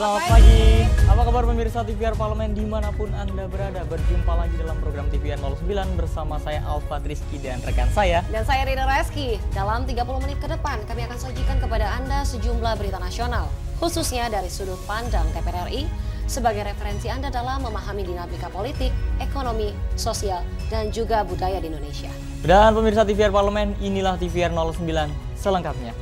Selamat pagi. Apa kabar pemirsa TVR Parlemen dimanapun Anda berada? Berjumpa lagi dalam program TVR 09 bersama saya Alfa Rizky dan rekan saya. Dan saya Rina Reski. Dalam 30 menit ke depan kami akan sajikan kepada Anda sejumlah berita nasional. Khususnya dari sudut pandang DPR RI sebagai referensi Anda dalam memahami dinamika politik, ekonomi, sosial, dan juga budaya di Indonesia. Dan pemirsa TVR Parlemen, inilah TVR 09 selengkapnya.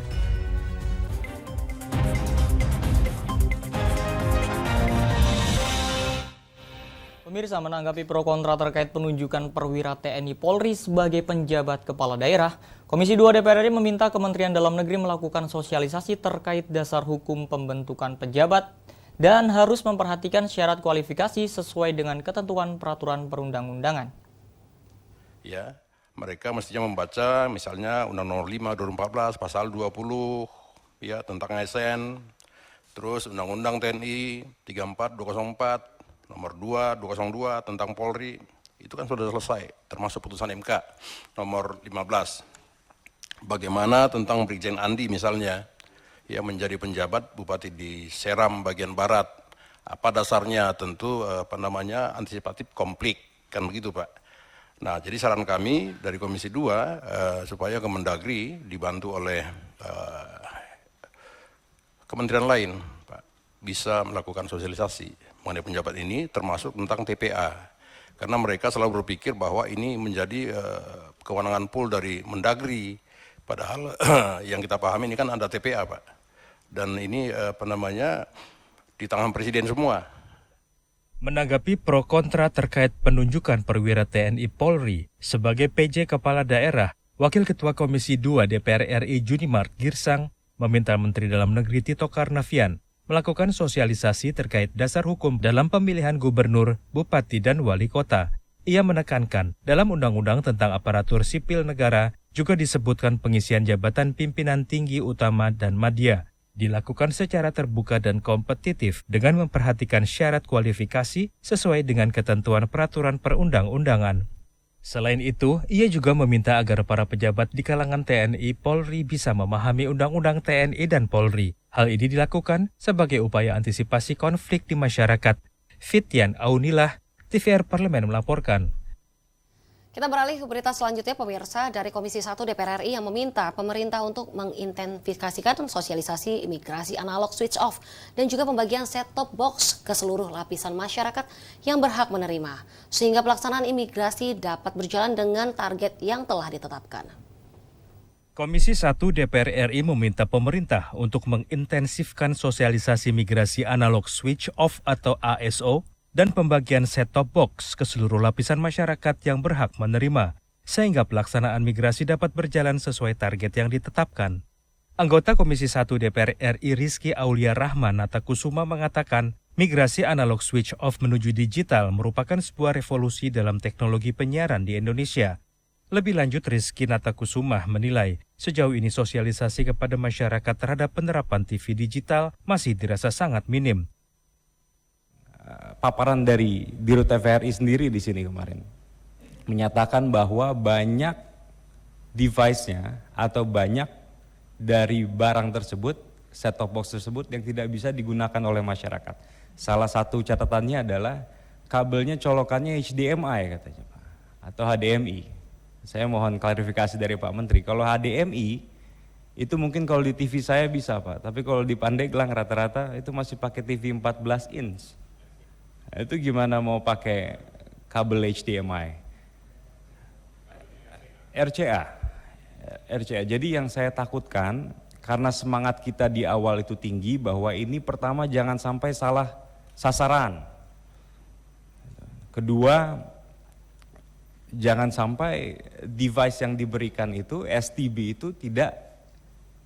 Pemirsa, menanggapi pro kontra terkait penunjukan perwira TNI Polri sebagai penjabat kepala daerah, Komisi 2 DPR RI meminta Kementerian Dalam Negeri melakukan sosialisasi terkait dasar hukum pembentukan pejabat dan harus memperhatikan syarat kualifikasi sesuai dengan ketentuan peraturan perundang-undangan. Ya, mereka mestinya membaca misalnya Undang-Undang 5 2014 pasal 20 ya tentang ASN, terus Undang-Undang TNI 34 204 nomor 2 202 tentang Polri, itu kan sudah selesai, termasuk putusan MK nomor 15. Bagaimana tentang Brigjen Andi misalnya, ya menjadi penjabat Bupati di Seram bagian Barat. Apa dasarnya? Tentu antisipatif konflik, kan begitu Pak. Nah, jadi saran kami dari Komisi 2 supaya Kemendagri dibantu oleh kementerian lain, Pak, bisa melakukan sosialisasi mengenai penjabat ini, termasuk tentang TPA. Karena mereka selalu berpikir bahwa ini menjadi kewenangan pool dari Mendagri. Padahal yang kita pahami ini kan ada TPA, Pak. Dan ini di tangan Presiden semua. Menanggapi pro kontra terkait penunjukan perwira TNI Polri sebagai PJ Kepala Daerah, Wakil Ketua Komisi 2 DPR RI Junimart Girsang meminta Menteri Dalam Negeri Tito Karnavian melakukan sosialisasi terkait dasar hukum dalam pemilihan gubernur, bupati, dan wali kota. Ia menekankan dalam Undang-Undang tentang Aparatur Sipil Negara juga disebutkan pengisian jabatan pimpinan tinggi utama dan madya dilakukan secara terbuka dan kompetitif dengan memperhatikan syarat kualifikasi sesuai dengan ketentuan peraturan perundang-undangan. Selain itu, ia juga meminta agar para pejabat di kalangan TNI Polri bisa memahami Undang-Undang TNI dan Polri. Hal ini dilakukan sebagai upaya antisipasi konflik di masyarakat. Fityan Aunilah, TVR Parlemen melaporkan. Kita beralih ke berita selanjutnya, pemirsa, dari Komisi 1 DPR RI yang meminta pemerintah untuk mengintensifikasikan sosialisasi imigrasi analog switch off dan juga pembagian set-top box ke seluruh lapisan masyarakat yang berhak menerima, sehingga pelaksanaan imigrasi dapat berjalan dengan target yang telah ditetapkan. Komisi 1 DPR RI meminta pemerintah untuk mengintensifkan sosialisasi migrasi analog switch off atau ASO dan pembagian set-top box ke seluruh lapisan masyarakat yang berhak menerima, sehingga pelaksanaan migrasi dapat berjalan sesuai target yang ditetapkan. Anggota Komisi 1 DPR RI Rizky Aulia Rahman Natakusuma mengatakan, migrasi analog switch off menuju digital merupakan sebuah revolusi dalam teknologi penyiaran di Indonesia. Lebih lanjut, Rizky Natakusuma menilai sejauh ini sosialisasi kepada masyarakat terhadap penerapan TV digital masih dirasa sangat minim. Paparan dari Biro TVRI sendiri di sini kemarin menyatakan bahwa banyak device-nya atau banyak dari barang tersebut, set-top box tersebut yang tidak bisa digunakan oleh masyarakat. Salah satu catatannya adalah kabelnya colokannya HDMI katanya Pak, atau HDMI. Saya mohon klarifikasi dari Pak Menteri. Kalau HDMI itu mungkin kalau di TV saya bisa Pak, tapi kalau di Pandeglang rata-rata itu masih pakai TV 14 inch. Itu gimana mau pakai kabel HDMI? RCA. Jadi yang saya takutkan karena semangat kita di awal itu tinggi bahwa ini pertama jangan sampai salah sasaran. Kedua, jangan sampai device yang diberikan itu, STB itu tidak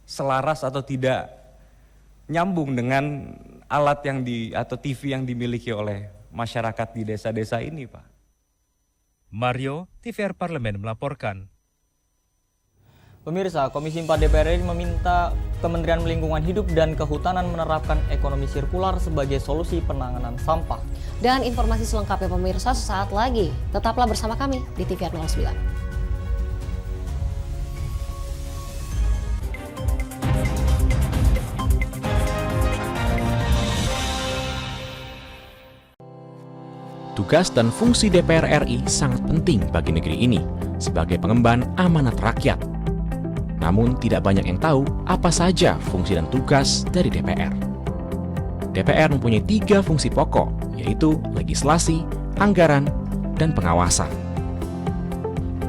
selaras atau tidak nyambung dengan alat yang atau TV yang dimiliki oleh masyarakat di desa-desa ini, Pak. Mario, TVR Parlemen melaporkan. Pemirsa, Komisi 4 DPR RI meminta Kementerian Lingkungan Hidup dan Kehutanan menerapkan ekonomi sirkular sebagai solusi penanganan sampah. Dan informasi selengkapnya pemirsa sesaat lagi. Tetaplah bersama kami di TVR 09. Tugas dan fungsi DPR RI sangat penting bagi negeri ini sebagai pengemban amanat rakyat. Namun tidak banyak yang tahu apa saja fungsi dan tugas dari DPR. DPR mempunyai 3 fungsi pokok, yaitu legislasi, anggaran, dan pengawasan.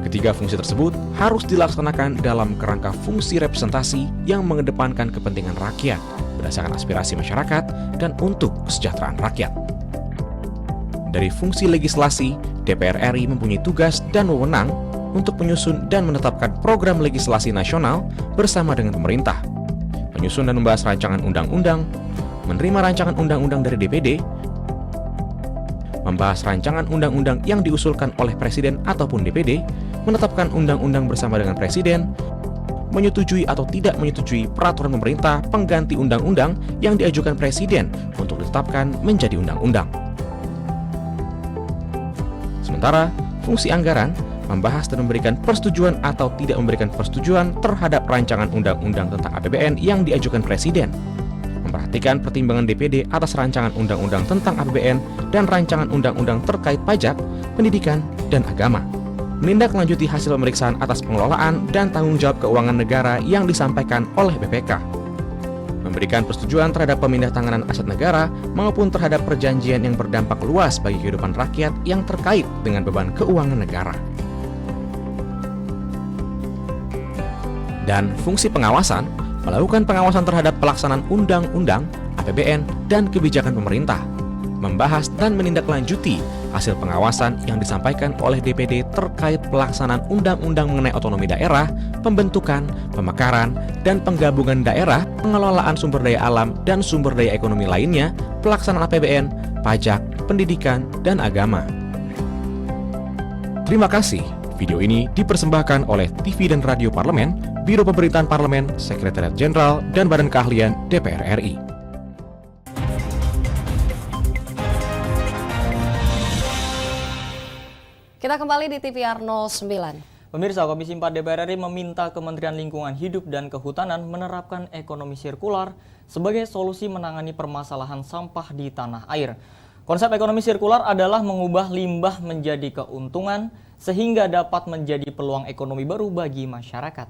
Ketiga fungsi tersebut harus dilaksanakan dalam kerangka fungsi representasi yang mengedepankan kepentingan rakyat berdasarkan aspirasi masyarakat dan untuk kesejahteraan rakyat. Dari fungsi legislasi, DPR RI mempunyai tugas dan wewenang untuk menyusun dan menetapkan program legislasi nasional bersama dengan pemerintah, menyusun dan membahas rancangan undang-undang, menerima rancangan undang-undang dari DPD, membahas rancangan undang-undang yang diusulkan oleh Presiden ataupun DPD, menetapkan undang-undang bersama dengan Presiden, menyetujui atau tidak menyetujui peraturan pemerintah pengganti undang-undang yang diajukan Presiden untuk ditetapkan menjadi undang-undang. Sementara, fungsi anggaran membahas dan memberikan persetujuan atau tidak memberikan persetujuan terhadap rancangan undang-undang tentang APBN yang diajukan Presiden, memperhatikan pertimbangan DPD atas rancangan undang-undang tentang APBN dan rancangan undang-undang terkait pajak, pendidikan, dan agama, menindaklanjuti hasil pemeriksaan atas pengelolaan dan tanggung jawab keuangan negara yang disampaikan oleh BPK, memberikan persetujuan terhadap pemindahantanganan aset negara maupun terhadap perjanjian yang berdampak luas bagi kehidupan rakyat yang terkait dengan beban keuangan negara. Dan fungsi pengawasan, melakukan pengawasan terhadap pelaksanaan undang-undang, APBN, dan kebijakan pemerintah, membahas dan menindaklanjuti hasil pengawasan yang disampaikan oleh DPD terkait pelaksanaan undang-undang mengenai otonomi daerah, pembentukan, pemekaran, dan penggabungan daerah, pengelolaan sumber daya alam dan sumber daya ekonomi lainnya, pelaksanaan APBN, pajak, pendidikan, dan agama. Terima kasih. Video ini dipersembahkan oleh TV dan Radio Parlemen, Biro Pemerintahan Parlemen, Sekretariat Jenderal, dan Badan Keahlian DPR RI. Kita kembali di TVR 09. Pemirsa, Komisi 4 DPR RI meminta Kementerian Lingkungan Hidup dan Kehutanan menerapkan ekonomi sirkular sebagai solusi menangani permasalahan sampah di tanah air. Konsep ekonomi sirkular adalah mengubah limbah menjadi keuntungan sehingga dapat menjadi peluang ekonomi baru bagi masyarakat.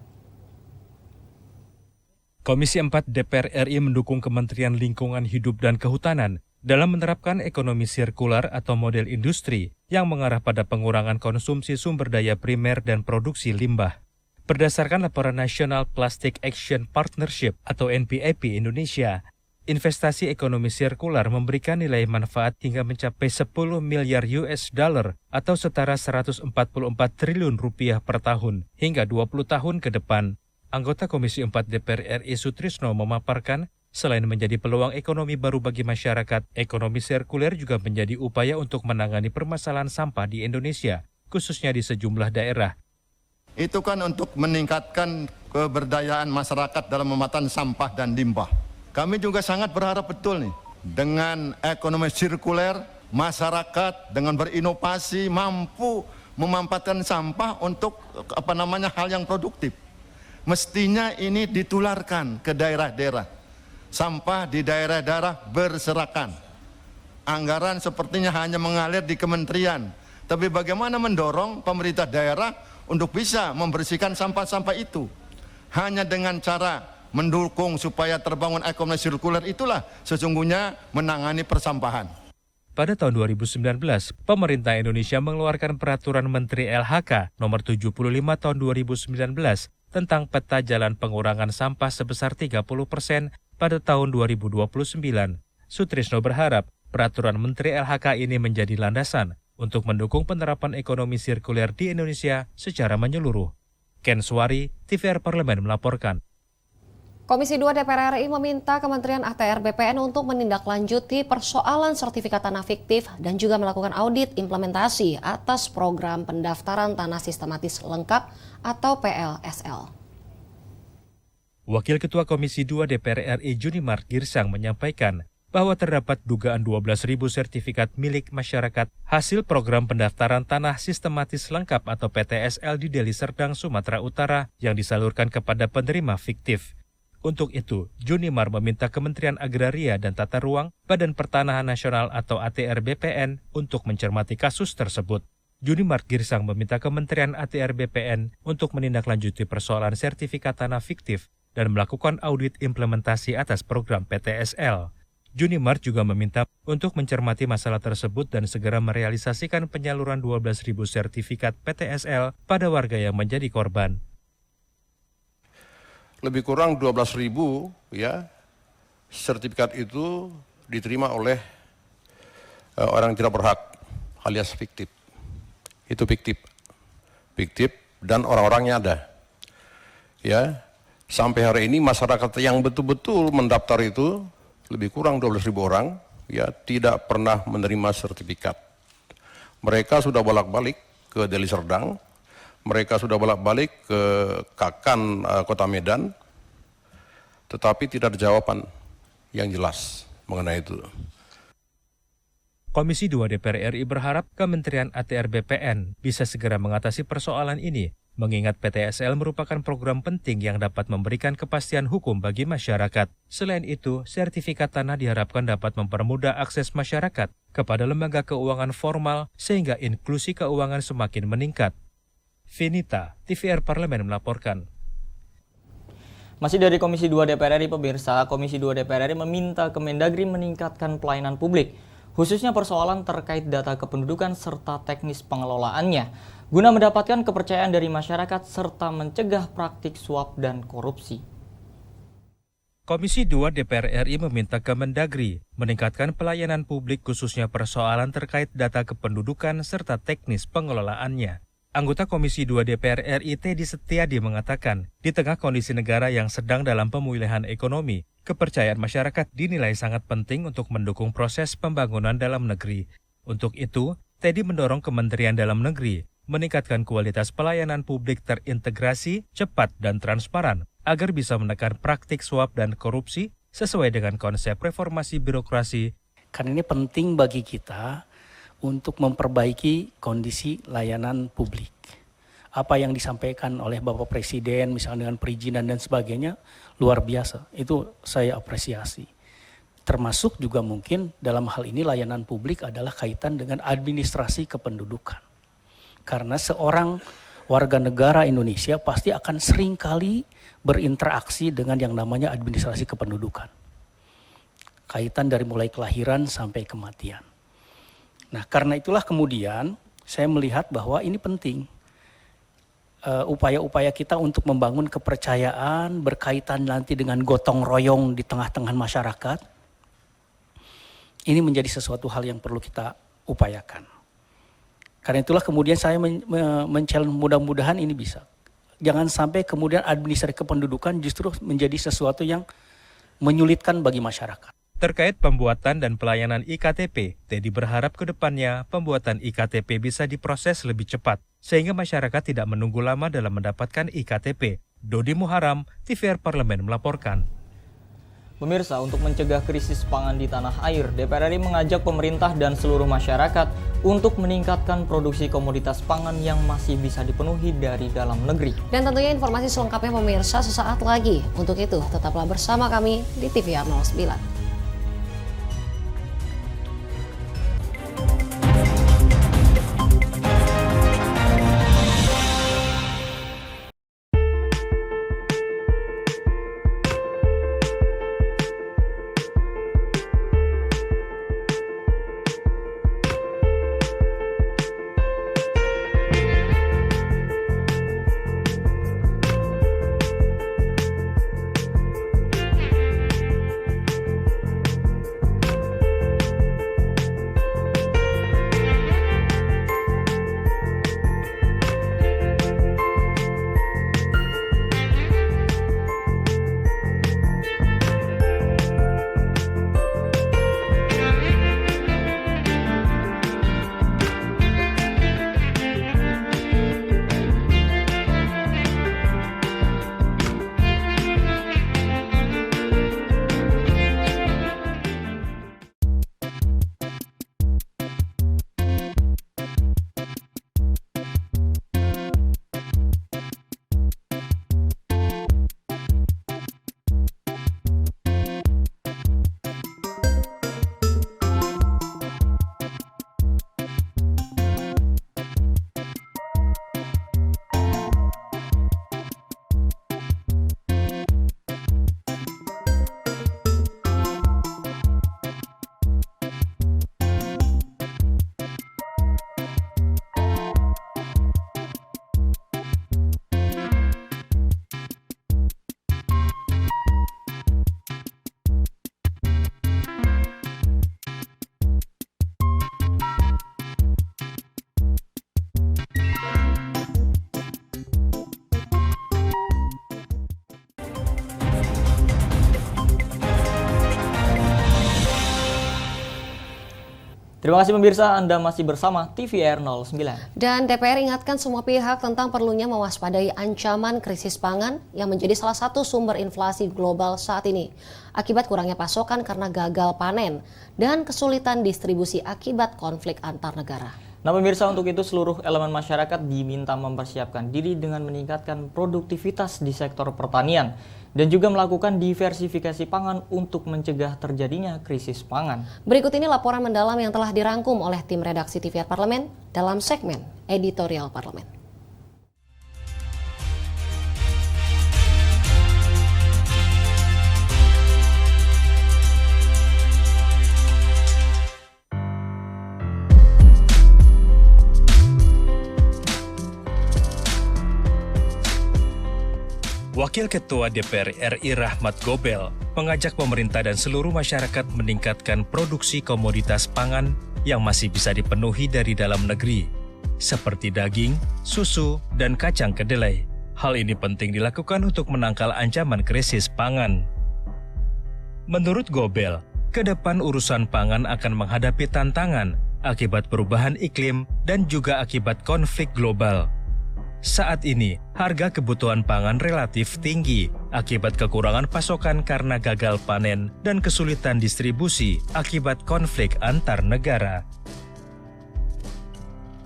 Komisi 4 DPR RI mendukung Kementerian Lingkungan Hidup dan Kehutanan dalam menerapkan ekonomi sirkular atau model industri yang mengarah pada pengurangan konsumsi sumber daya primer dan produksi limbah. Berdasarkan laporan National Plastic Action Partnership atau NPAP Indonesia, investasi ekonomi sirkular memberikan nilai manfaat hingga mencapai 10 miliar US dollar atau setara 144 triliun rupiah per tahun hingga 20 tahun ke depan. Anggota Komisi 4 DPR RI Sutrisno memaparkan, selain menjadi peluang ekonomi baru bagi masyarakat, ekonomi sirkuler juga menjadi upaya untuk menangani permasalahan sampah di Indonesia, khususnya di sejumlah daerah. Itu kan untuk meningkatkan keberdayaan masyarakat dalam mematakan sampah dan limbah. Kami juga sangat berharap betul nih, dengan ekonomi sirkuler, masyarakat dengan berinovasi mampu memanfaatkan sampah untuk hal yang produktif. Mestinya ini ditularkan ke daerah-daerah. Sampah di daerah-daerah berserakan. Anggaran sepertinya hanya mengalir di kementerian. Tapi bagaimana mendorong pemerintah daerah untuk bisa membersihkan sampah-sampah itu? Hanya dengan cara mendukung supaya terbangun ekonomi sirkuler itulah sesungguhnya menangani persampahan. Pada tahun 2019, pemerintah Indonesia mengeluarkan Peraturan Menteri LHK nomor 75 tahun 2019 tentang peta jalan pengurangan sampah sebesar 30% pada tahun 2029. Sutrisno berharap Peraturan Menteri LHK ini menjadi landasan untuk mendukung penerapan ekonomi sirkuler di Indonesia secara menyeluruh. Ken Suwari, TVR Parlemen melaporkan. Komisi 2 DPR RI meminta Kementerian ATR BPN untuk menindaklanjuti persoalan sertifikat tanah fiktif dan juga melakukan audit implementasi atas program pendaftaran tanah sistematis lengkap atau PLSL. Wakil Ketua Komisi 2 DPR RI Junimart Girsang menyampaikan bahwa terdapat dugaan 12.000 sertifikat milik masyarakat hasil program pendaftaran tanah sistematis lengkap atau PTSL di Deli Serdang, Sumatera Utara yang disalurkan kepada penerima fiktif. Untuk itu, Junimar meminta Kementerian Agraria dan Tata Ruang, Badan Pertanahan Nasional atau ATR BPN untuk mencermati kasus tersebut. Junimar Girsang meminta Kementerian ATR BPN untuk menindaklanjuti persoalan sertifikat tanah fiktif dan melakukan audit implementasi atas program PTSL. Junimar juga meminta untuk mencermati masalah tersebut dan segera merealisasikan penyaluran 12.000 sertifikat PTSL pada warga yang menjadi korban. Lebih kurang 12.000 ya sertifikat itu diterima oleh orang yang tidak berhak alias fiktif. Itu fiktif dan orang-orangnya ada. Ya, sampai hari ini masyarakat yang betul-betul mendaftar itu lebih kurang 12.000 orang ya tidak pernah menerima sertifikat. Mereka sudah bolak-balik ke Deli Serdang. Mereka sudah bolak-balik ke Kakan Kota Medan, tetapi tidak ada jawaban yang jelas mengenai itu. Komisi 2 DPR RI berharap Kementerian ATR BPN bisa segera mengatasi persoalan ini, mengingat PTSL merupakan program penting yang dapat memberikan kepastian hukum bagi masyarakat. Selain itu, sertifikat tanah diharapkan dapat mempermudah akses masyarakat kepada lembaga keuangan formal sehingga inklusi keuangan semakin meningkat. Finita, TVR Parlemen melaporkan. Masih dari Komisi 2 DPR RI, pemirsa, Komisi 2 DPR RI meminta Kemendagri meningkatkan pelayanan publik, khususnya persoalan terkait data kependudukan serta teknis pengelolaannya, guna mendapatkan kepercayaan dari masyarakat serta mencegah praktik suap dan korupsi. Komisi 2 DPR RI meminta Kemendagri meningkatkan pelayanan publik khususnya persoalan terkait data kependudukan serta teknis pengelolaannya. Anggota Komisi 2 DPR RI Teddy Setiadi mengatakan, di tengah kondisi negara yang sedang dalam pemulihan ekonomi, kepercayaan masyarakat dinilai sangat penting untuk mendukung proses pembangunan dalam negeri. Untuk itu, Teddy mendorong Kementerian Dalam Negeri meningkatkan kualitas pelayanan publik terintegrasi, cepat, dan transparan, agar bisa menekan praktik suap dan korupsi sesuai dengan konsep reformasi birokrasi. Karena ini penting bagi kita untuk memperbaiki kondisi layanan publik. Apa yang disampaikan oleh Bapak Presiden, misalnya dengan perizinan dan sebagainya, luar biasa. Itu saya apresiasi. Termasuk juga mungkin dalam hal ini layanan publik adalah kaitan dengan administrasi kependudukan. Karena seorang warga negara Indonesia pasti akan seringkali berinteraksi dengan yang namanya administrasi kependudukan. Kaitan dari mulai kelahiran sampai kematian. Nah, karena itulah kemudian saya melihat bahwa ini penting. Upaya-upaya kita untuk membangun kepercayaan berkaitan nanti dengan gotong royong di tengah-tengah masyarakat. Ini menjadi sesuatu hal yang perlu kita upayakan. Karena itulah kemudian saya men-challenge mudah-mudahan ini bisa. Jangan sampai kemudian administrasi kependudukan justru menjadi sesuatu yang menyulitkan bagi masyarakat. Terkait pembuatan dan pelayanan IKTP, Teddy berharap ke depannya pembuatan IKTP bisa diproses lebih cepat, sehingga masyarakat tidak menunggu lama dalam mendapatkan IKTP. Dodi Muharam, TVR Parlemen melaporkan. Pemirsa, untuk mencegah krisis pangan di tanah air, DPR RI mengajak pemerintah dan seluruh masyarakat untuk meningkatkan produksi komoditas pangan yang masih bisa dipenuhi dari dalam negeri. Dan tentunya informasi selengkapnya pemirsa sesaat lagi. Untuk itu, tetaplah bersama kami di TVR 09. Terima kasih pemirsa, Anda masih bersama TVR 09. Dan DPR ingatkan semua pihak tentang perlunya mewaspadai ancaman krisis pangan yang menjadi salah satu sumber inflasi global saat ini. Akibat kurangnya pasokan karena gagal panen dan kesulitan distribusi akibat konflik antar negara. Nah pemirsa, untuk itu seluruh elemen masyarakat diminta mempersiapkan diri dengan meningkatkan produktivitas di sektor pertanian dan juga melakukan diversifikasi pangan untuk mencegah terjadinya krisis pangan. Berikut ini laporan mendalam yang telah dirangkum oleh tim redaksi TVR Parlemen dalam segmen Editorial Parlemen. Wakil Ketua DPR RI Rahmat Gobel mengajak pemerintah dan seluruh masyarakat meningkatkan produksi komoditas pangan yang masih bisa dipenuhi dari dalam negeri, seperti daging, susu, dan kacang kedelai. Hal ini penting dilakukan untuk menangkal ancaman krisis pangan. Menurut Gobel, ke depan urusan pangan akan menghadapi tantangan akibat perubahan iklim dan juga akibat konflik global. Saat ini, harga kebutuhan pangan relatif tinggi akibat kekurangan pasokan karena gagal panen dan kesulitan distribusi akibat konflik antar negara.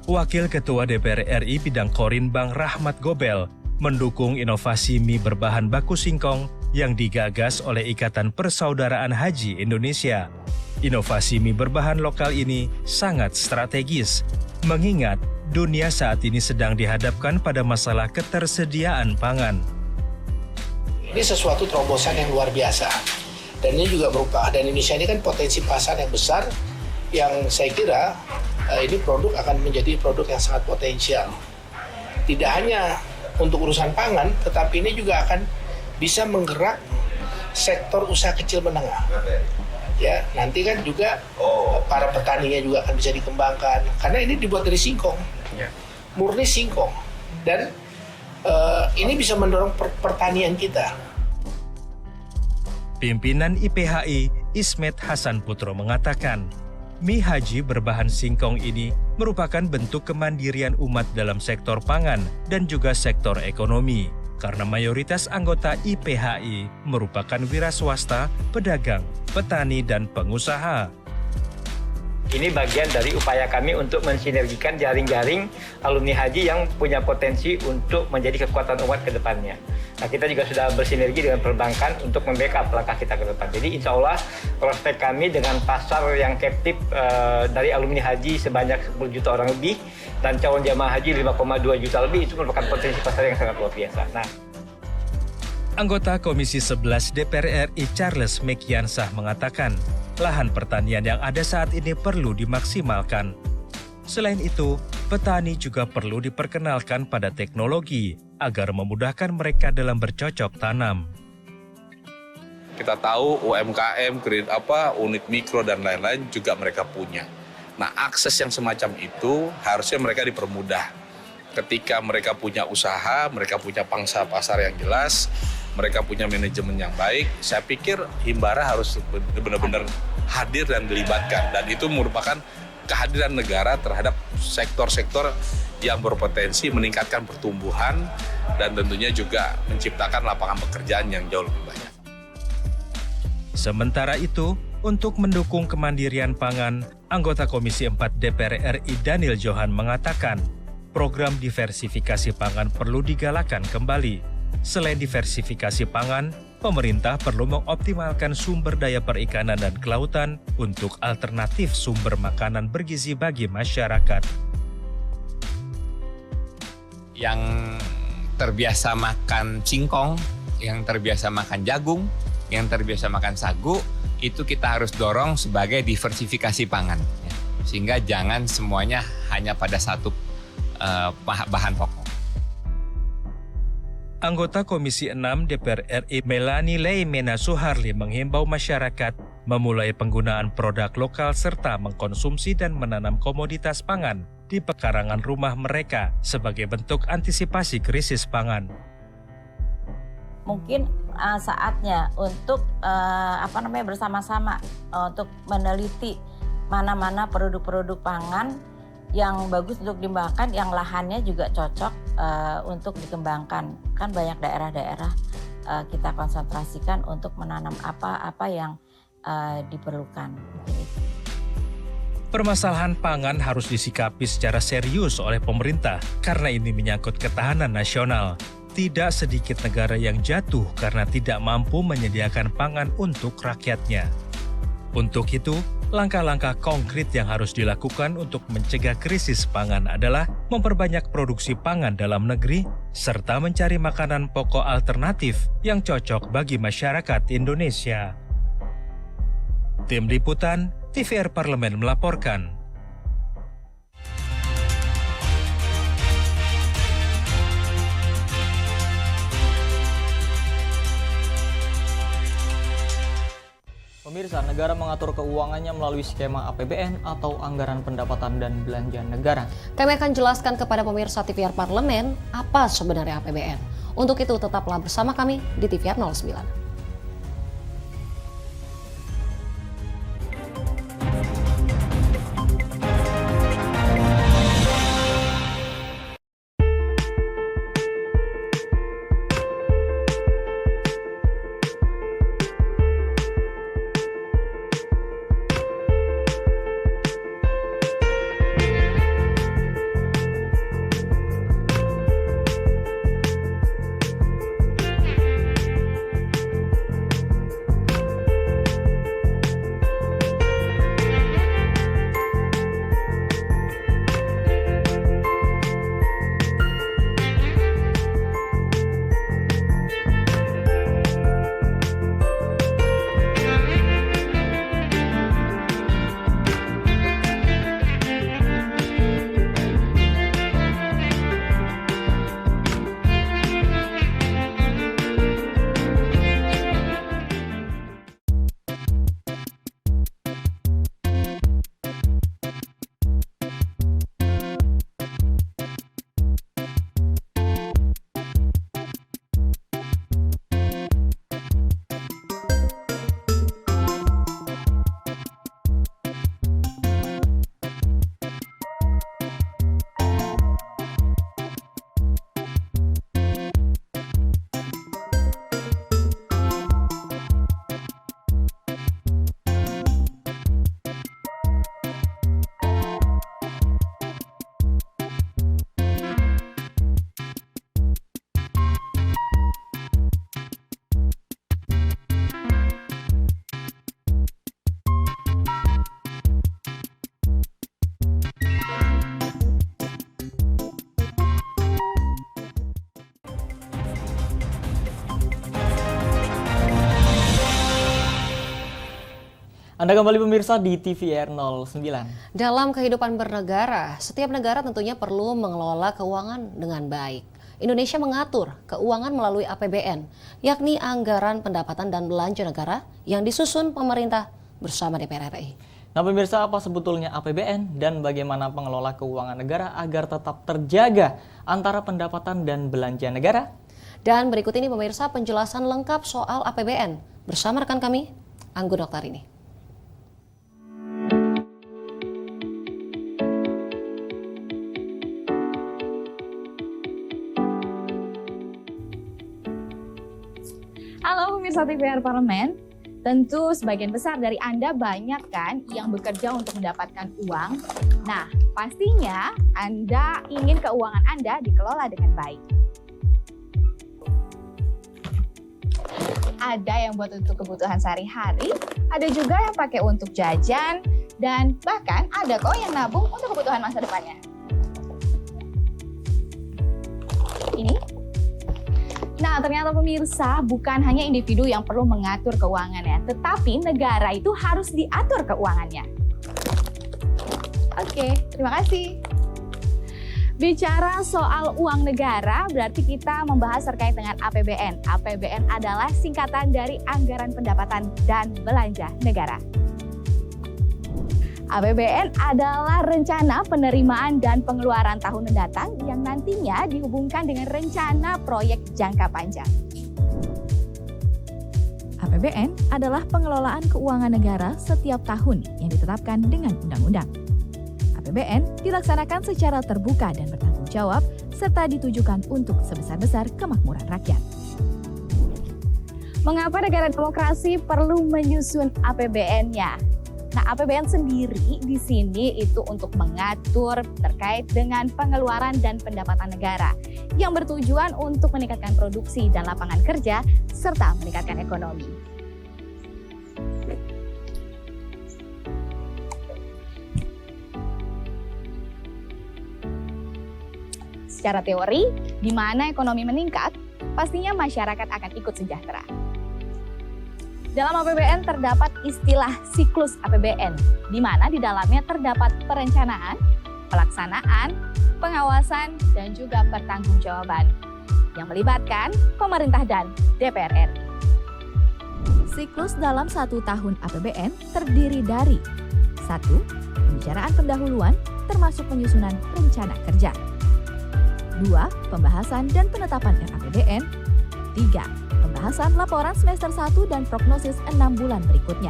Wakil Ketua DPR RI bidang Korinbang Rahmat Gobel mendukung inovasi mie berbahan baku singkong yang digagas oleh Ikatan Persaudaraan Haji Indonesia. Inovasi mie berbahan lokal ini sangat strategis, mengingat dunia saat ini sedang dihadapkan pada masalah ketersediaan pangan. Ini sesuatu terobosan yang luar biasa. Dan ini juga merupakan, dan Indonesia ini kan potensi pasar yang besar, yang saya kira ini produk akan menjadi produk yang sangat potensial. Tidak hanya untuk urusan pangan, tetapi ini juga akan bisa menggerak sektor usaha kecil menengah. Ya, nanti kan juga para petaninya juga akan bisa dikembangkan karena ini dibuat dari singkong, murni singkong, dan ini bisa mendorong pertanian kita. Pimpinan IPHI Ismet Hasan Putro mengatakan, mie haji berbahan singkong ini merupakan bentuk kemandirian umat dalam sektor pangan dan juga sektor ekonomi. Karena mayoritas anggota IPHI merupakan wira swasta, pedagang, petani, dan pengusaha. Ini bagian dari upaya kami untuk mensinergikan jaring-jaring alumni haji yang punya potensi untuk menjadi kekuatan umat ke depannya. Nah, kita juga sudah bersinergi dengan perbankan untuk membackup langkah kita ke depan. Jadi insya Allah prospek kami dengan pasar yang captive dari alumni haji sebanyak 10 juta orang lebih dan calon jamaah haji 5,2 juta lebih itu merupakan potensi pasar yang sangat luar biasa. Nah, Anggota Komisi 11 DPR RI Charles Mekiansah mengatakan, lahan pertanian yang ada saat ini perlu dimaksimalkan. Selain itu, petani juga perlu diperkenalkan pada teknologi agar memudahkan mereka dalam bercocok tanam. Kita tahu UMKM, unit mikro dan lain-lain juga mereka punya. Nah, akses yang semacam itu harusnya mereka dipermudah. Ketika mereka punya usaha, mereka punya pangsa pasar yang jelas, mereka punya manajemen yang baik, saya pikir Himbara harus benar-benar hadir dan dilibatkan. Dan itu merupakan kehadiran negara terhadap sektor-sektor yang berpotensi meningkatkan pertumbuhan dan tentunya juga menciptakan lapangan pekerjaan yang jauh lebih banyak. Sementara itu, untuk mendukung kemandirian pangan, anggota Komisi 4 DPR RI Daniel Johan mengatakan, program diversifikasi pangan perlu digalakan kembali. Selain diversifikasi pangan, pemerintah perlu mengoptimalkan sumber daya perikanan dan kelautan untuk alternatif sumber makanan bergizi bagi masyarakat. Yang terbiasa makan singkong, yang terbiasa makan jagung, yang terbiasa makan sagu, itu kita harus dorong sebagai diversifikasi pangan. Sehingga jangan semuanya hanya pada satu bahan pokok. Anggota Komisi 6 DPR RI Melani Leimena Suharli menghimbau masyarakat memulai penggunaan produk lokal serta mengkonsumsi dan menanam komoditas pangan di pekarangan rumah mereka sebagai bentuk antisipasi krisis pangan. Mungkin saatnya untuk bersama-sama untuk meneliti mana-mana produk-produk pangan yang bagus untuk dikembangkan, yang lahannya juga cocok untuk dikembangkan. Kan banyak daerah-daerah kita konsentrasikan untuk menanam apa yang diperlukan. Permasalahan pangan harus disikapi secara serius oleh pemerintah karena ini menyangkut ketahanan nasional. Tidak sedikit negara yang jatuh karena tidak mampu menyediakan pangan untuk rakyatnya. Untuk itu, langkah-langkah konkret yang harus dilakukan untuk mencegah krisis pangan adalah memperbanyak produksi pangan dalam negeri serta mencari makanan pokok alternatif yang cocok bagi masyarakat Indonesia. Tim Liputan TVR Parlemen melaporkan. Pemirsa, negara mengatur keuangannya melalui skema APBN atau Anggaran Pendapatan dan Belanja Negara. Kami akan jelaskan kepada pemirsa TVR Parlemen apa sebenarnya APBN. Untuk itu tetaplah bersama kami di TVR 09. Anda kembali pemirsa di TVR 09. Dalam kehidupan bernegara, setiap negara tentunya perlu mengelola keuangan dengan baik. Indonesia mengatur keuangan melalui APBN, yakni Anggaran Pendapatan dan Belanja Negara yang disusun pemerintah bersama DPR RI. Nah pemirsa, apa sebetulnya APBN dan bagaimana pengelola keuangan negara agar tetap terjaga antara pendapatan dan belanja negara? Dan berikut ini pemirsa penjelasan lengkap soal APBN bersama rekan kami, Anggun Oktarini. Halo pemirsa TVR Parlemen, tentu sebagian besar dari Anda banyak kan yang bekerja untuk mendapatkan uang. Nah, pastinya Anda ingin keuangan Anda dikelola dengan baik. Ada yang buat untuk kebutuhan sehari-hari, ada juga yang pakai untuk jajan, dan bahkan ada kok yang nabung untuk kebutuhan masa depannya. Ini. Nah, ternyata pemirsa, bukan hanya individu yang perlu mengatur keuangannya, tetapi negara itu harus diatur keuangannya. Oke, terima kasih. Bicara soal uang negara, berarti kita membahas terkait dengan APBN. APBN adalah singkatan dari Anggaran Pendapatan dan Belanja Negara. APBN adalah rencana penerimaan dan pengeluaran tahun mendatang yang nantinya dihubungkan dengan rencana proyek jangka panjang. APBN adalah pengelolaan keuangan negara setiap tahun yang ditetapkan dengan undang-undang. APBN dilaksanakan secara terbuka dan bertanggung jawab serta ditujukan untuk sebesar-besar kemakmuran rakyat. Mengapa negara demokrasi perlu menyusun APBN-nya? Nah, APBN sendiri di sini itu untuk mengatur terkait dengan pengeluaran dan pendapatan negara yang bertujuan untuk meningkatkan produksi dan lapangan kerja serta meningkatkan ekonomi. Secara teori, di mana ekonomi meningkat, pastinya masyarakat akan ikut sejahtera. Dalam APBN terdapat istilah siklus APBN, di mana di dalamnya terdapat perencanaan, pelaksanaan, pengawasan, dan juga pertanggungjawaban yang melibatkan pemerintah dan DPR RI. Siklus dalam 1 tahun APBN terdiri dari 1. Pembicaraan pendahuluan termasuk penyusunan rencana kerja. 2. Pembahasan dan penetapan RAPBN. 3. Pembahasan laporan semester 1 dan prognosis 6 bulan berikutnya.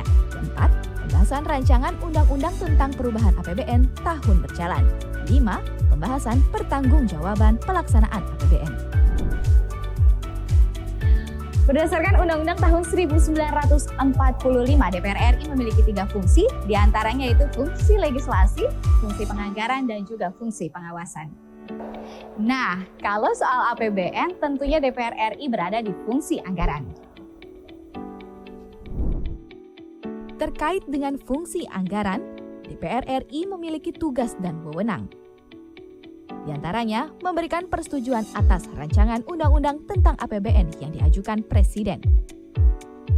4. Pembahasan rancangan undang-undang tentang perubahan APBN tahun berjalan. 5. Pembahasan pertanggungjawaban pelaksanaan APBN. Berdasarkan Undang-Undang tahun 1945, DPR RI memiliki 3 fungsi, diantaranya yaitu fungsi legislasi, fungsi penganggaran, dan juga fungsi pengawasan. Nah, kalau soal APBN, tentunya DPR RI berada di fungsi anggaran. Terkait dengan fungsi anggaran, DPR RI memiliki tugas dan wewenang. Di antaranya, memberikan persetujuan atas rancangan undang-undang tentang APBN yang diajukan Presiden.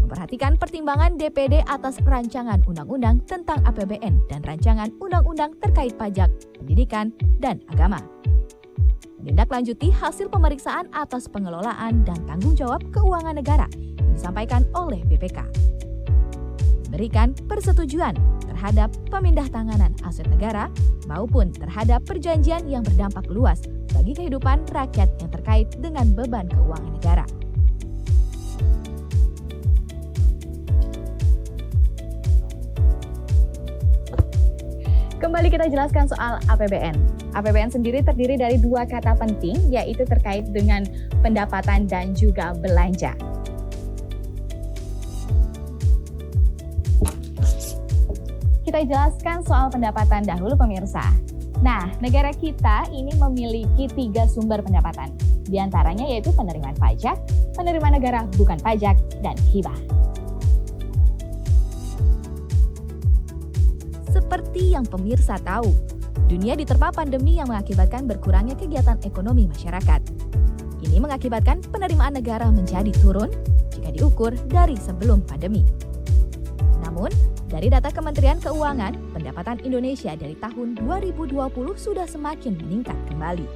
Memperhatikan pertimbangan DPD atas rancangan undang-undang tentang APBN dan rancangan undang-undang terkait pajak, pendidikan, dan agama. Menindaklanjuti hasil pemeriksaan atas pengelolaan dan tanggung jawab keuangan negara yang disampaikan oleh BPK. Memberikan persetujuan terhadap pemindahtanganan aset negara maupun terhadap perjanjian yang berdampak luas bagi kehidupan rakyat yang terkait dengan beban keuangan negara. Kembali kita jelaskan soal APBN. APBN sendiri terdiri dari 2 kata penting, yaitu terkait dengan pendapatan dan juga belanja. Kita jelaskan soal pendapatan dahulu, pemirsa. Nah, negara kita ini memiliki 3 sumber pendapatan. Di antaranya yaitu penerimaan pajak, penerimaan negara bukan pajak, dan hibah. Seperti yang pemirsa tahu, dunia diterpa pandemi yang mengakibatkan berkurangnya kegiatan ekonomi masyarakat. Ini mengakibatkan penerimaan negara menjadi turun jika diukur dari sebelum pandemi. Namun, dari data Kementerian Keuangan, pendapatan Indonesia dari tahun 2020 sudah semakin meningkat kembali.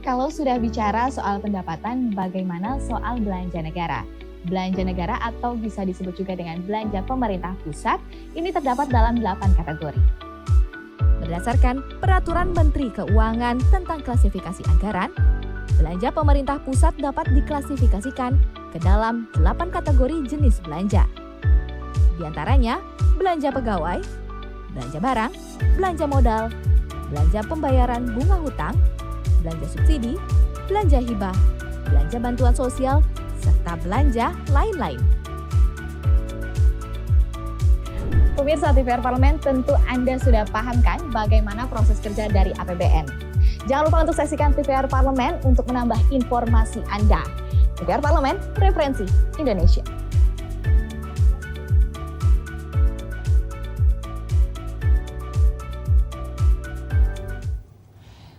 Kalau sudah bicara soal pendapatan, bagaimana soal belanja negara? Belanja negara atau bisa disebut juga dengan belanja pemerintah pusat, ini terdapat dalam 8 kategori. Berdasarkan Peraturan Menteri Keuangan tentang klasifikasi anggaran, belanja pemerintah pusat dapat diklasifikasikan ke dalam 8 kategori jenis belanja. Di antaranya, belanja pegawai, belanja barang, belanja modal, belanja pembayaran bunga hutang, belanja subsidi, belanja hibah, belanja bantuan sosial, serta belanja lain-lain. Pemirsa TVR Parlemen, tentu Anda sudah paham kan bagaimana proses kerja dari APBN. Jangan lupa untuk saksikan TVR Parlemen untuk menambah informasi Anda. TVR Parlemen, referensi Indonesia.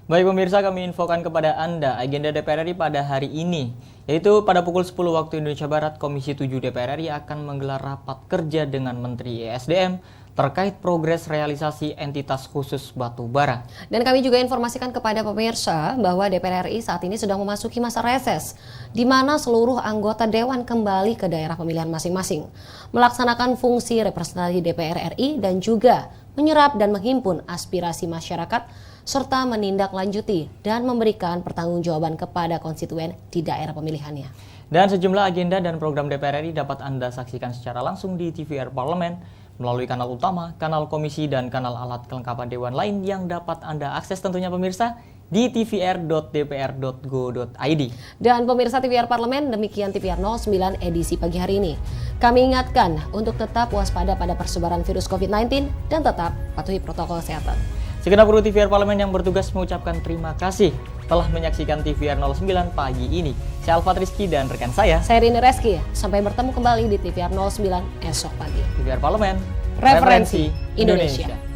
Baik pemirsa, kami infokan kepada Anda agenda DPR RI pada hari ini, yaitu pada pukul 10 waktu Indonesia Barat, Komisi 7 DPR RI akan menggelar rapat kerja dengan Menteri ESDM terkait progres realisasi entitas khusus batu bara. Dan kami juga informasikan kepada pemirsa bahwa DPR RI saat ini sedang memasuki masa reses, di mana seluruh anggota Dewan kembali ke daerah pemilihan masing-masing, melaksanakan fungsi representasi DPR RI dan juga menyerap dan menghimpun aspirasi masyarakat, serta menindaklanjuti dan memberikan pertanggungjawaban kepada konstituen di daerah pemilihannya. Dan sejumlah agenda dan program DPR RI dapat Anda saksikan secara langsung di TVR Parlemen melalui kanal utama, kanal komisi, dan kanal alat kelengkapan dewan lain yang dapat Anda akses tentunya pemirsa di tvr.dpr.go.id. Dan pemirsa TVR Parlemen, demikian TVR 09 edisi pagi hari ini. Kami ingatkan untuk tetap waspada pada persebaran virus COVID-19 dan tetap patuhi protokol kesehatan. Segenap kru TVR Parlemen yang bertugas mengucapkan terima kasih telah menyaksikan TVR 09 pagi ini. Saya Alfat Rizky dan rekan saya Rini Reski. Sampai bertemu kembali di TVR 09 esok pagi. TVR Parlemen, referensi Indonesia.